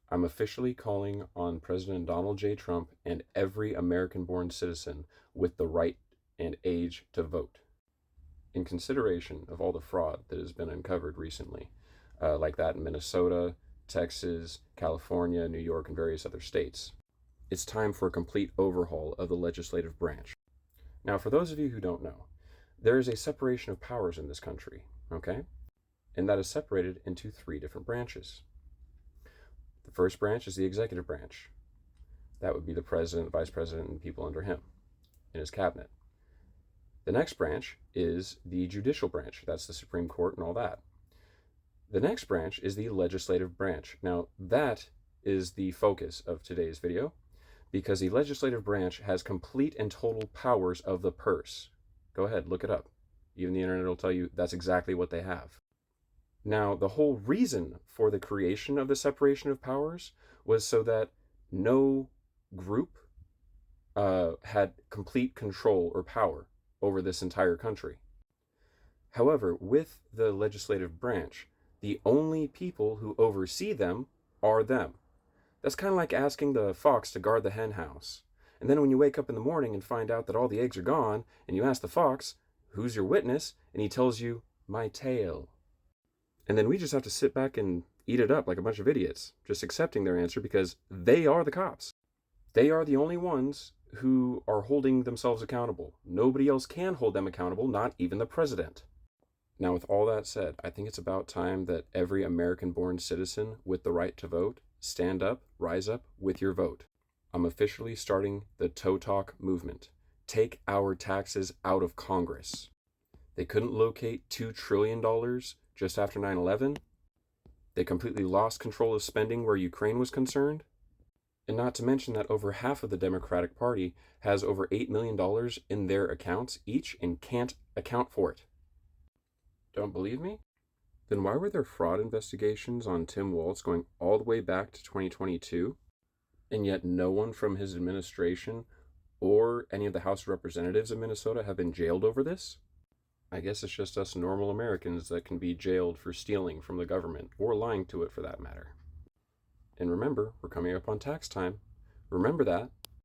I'm officially calling on President Donald J. Trump and every American-born citizen with the right and age to vote. In consideration of all the fraud that has been uncovered recently, like that in Minnesota, Texas, California, New York, and various other states, it's time for a complete overhaul of the legislative branch. Now, for those of you who don't know, there is a separation of powers in this country, okay? And that is separated into three different branches. The first branch is the executive branch. That would be the president, the vice president, and people under him in his cabinet. The next branch is the judicial branch. That's the Supreme Court and all that. The next branch is the legislative branch. Now, that is the focus of today's video because the legislative branch has complete and total powers of the purse. Go ahead, look it up. Even the internet will tell you that's exactly what they have. Now, the whole reason for the creation of the separation of powers was so that no group had complete control or power over this entire country. However, with the legislative branch, the only people who oversee them are them. That's kind of like asking the fox to guard the hen house. And then when you wake up in the morning and find out that all the eggs are gone, and you ask the fox, "Who's your witness?" and he tells you, "My tail." And then we just have to sit back and eat it up like a bunch of idiots, just accepting their answer because they are the cops. They are the only ones who are holding themselves accountable. Nobody else can hold them accountable, not even the president. Now, with all that said, I think it's about time that every American-born citizen with the right to vote stand up, rise up with your vote. I'm officially starting the TOTOC movement. Take our taxes out of Congress. They couldn't locate $2 trillion just after 9/11. They completely lost control of spending where Ukraine was concerned. And not to mention that over half of the Democratic Party has over $8 million in their accounts each and can't account for it. Don't believe me? Then why were there fraud investigations on Tim Walz going all the way back to 2022? And yet no one from his administration or any of the House of Representatives of Minnesota have been jailed over this? I guess it's just us normal Americans that can be jailed for stealing from the government, or lying to it for that matter. And remember, we're coming up on tax time. Remember that.